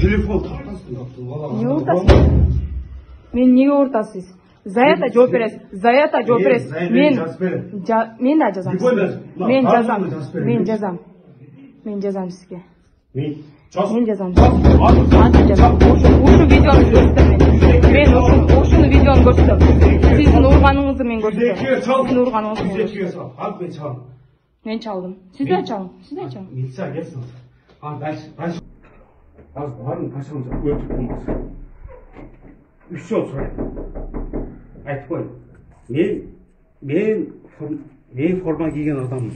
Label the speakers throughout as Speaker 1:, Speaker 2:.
Speaker 1: Telefon takmasın.
Speaker 2: Ne ortasın? Men nege ortasız? Zayata жооп бересиз. Zayata жооп бересиz. Men da жазам. Men жазам. Men жазам сизге. Men жазам. Антип жазам. Ушул видеону көрсөтөм. Мен ушул видеону көрсөтөм. Сиздин урганыңызды мен көрсөтөм. Сиздин урганыңызды. Мен чалдым. Сиз да чалың.
Speaker 1: Милиция келсин. Az var mı kaçalım öldük olmaz. 3 yol sonra. Aytıp koy. Men forma giyген adamım.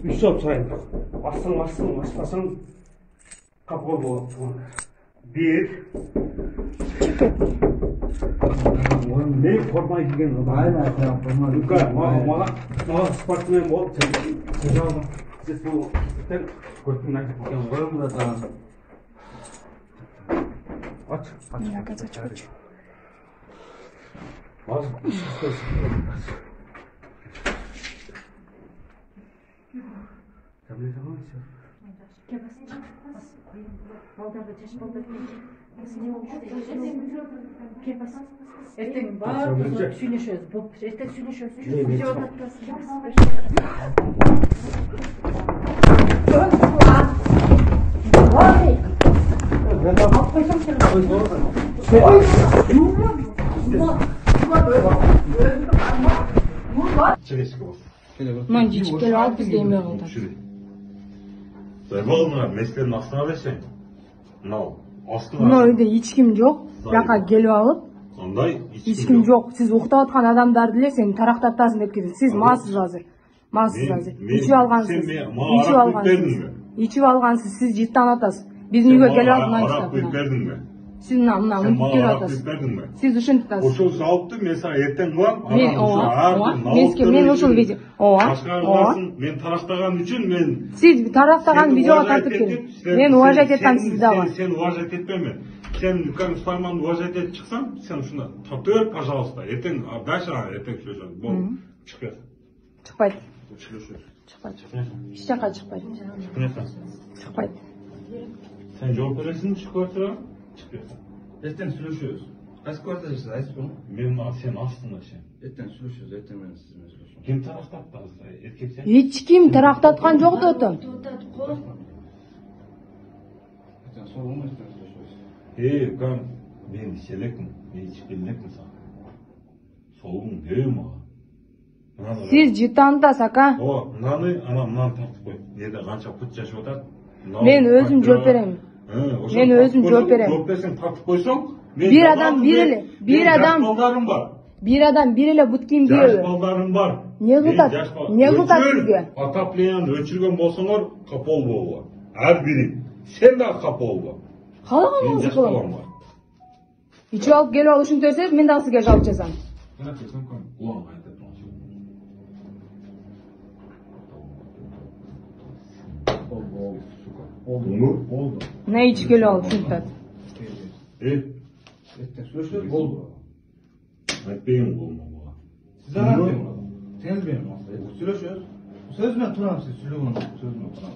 Speaker 1: 3 yol sorayım. Bassan kapı koy. 1 Men forma giyген adam.
Speaker 3: Aynen forma.
Speaker 1: Yukarı. Mala sportmen bol. Siz bu gördün aytıp koygan var mı da? Aç. Az.
Speaker 4: Erteğin var, süйлөшөбүз. Erteğ süйлөшөбүz.
Speaker 2: Мен жичип келип алып бизге эме кылды.
Speaker 5: Зайбалына местерин астына берсең. Мынау астына.
Speaker 2: Мына үйдө эч ким жок. Жака келип алып,
Speaker 5: Кандай
Speaker 2: эч ким жок. Сиз уктап аткан адамдарды эле сен тарактатасың деп келдиң. Сиз маасыз азыр. Ичип алгансыз. Ичип алгансыз. Сиз жыттанып атасыз. Биздин үйгө келип алып
Speaker 5: Арак куюп бердиңби?
Speaker 2: Сиз мына мынтип атасыз. Сиз ушинтип атасыз.
Speaker 5: Ошол сабапты мен сага эртең кылам.
Speaker 2: Мен ушул видео.
Speaker 5: Мен тарактаган үчүн мен
Speaker 2: Сиз тарактаган видеого тартып келиң. Мен уважать этем сизди дагы.
Speaker 5: Сен уважать этпеме. Сен как Сулайманды уважать этип чыксаң, сен ушунда тартып бер, пожалуйста. Эртең дальше эртең сүйлөшөбүз. Бол. Чыкпайт.
Speaker 2: Чыкпайт.
Speaker 5: Чыкпайт.
Speaker 2: Эч жака чыкпайт. Чыкпайт.
Speaker 5: Sen жооп бересиң, чыкып тура. Чыкпайт.
Speaker 3: Erten sürüşüyoruz. Kaç kvartajısın? Ayıp bunu.
Speaker 5: Мен сен астыңда сен.
Speaker 3: Erten sürüşüyoruz. Erten ben sizinle sürüşüyorum.
Speaker 5: Kim tarактатты азыр? Эркек сен?
Speaker 2: Эч ким тарактаткан жок дедим.
Speaker 3: Erten sorun mu? Erten sürüşüyoruz.
Speaker 5: Кам, мен ичелекмин, мен ичип келмекмин сага. Соолуң дебе мага.
Speaker 2: Сиз жыттандасыз ака.
Speaker 5: Мынаны тартып кой. Жерде канча пут жашап атат?
Speaker 2: Мен өзүм жооп берем. Мен өзүм жооп берем.
Speaker 5: Жооп берсең тартып койсоң,
Speaker 2: бир адам бир эле бут кийим кийеби?
Speaker 5: Жаш балдарым бар.
Speaker 2: Не кылат сизге?
Speaker 5: Отоплениянды өчүргөн болсоңор, капол болго. Ар бири. Сен да капол бол.
Speaker 2: Каалаганыңызды кылам. Ичип алып келип алып ушинтип берсеңиз, мен дагы сизге жалоба жазам.
Speaker 3: Oldu.
Speaker 2: Ne içip келип алып ушинтип атат.
Speaker 3: Erten sürüşüyoruz. Oldu.
Speaker 5: Айтпейм болмого.
Speaker 3: Siz anlatmayın bunu. Temiz benim aslında. Sürüşüyoruz. Sözüme turam siz. Sürüyorum. Sözüme turam.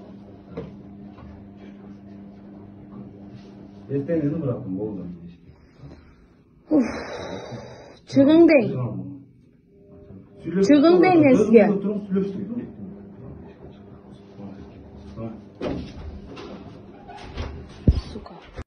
Speaker 3: Erten yeni bıraktım. Oldu.
Speaker 2: Чыгың дейм. Чыгың дейм мен сизге.
Speaker 3: Oturup sürüştük.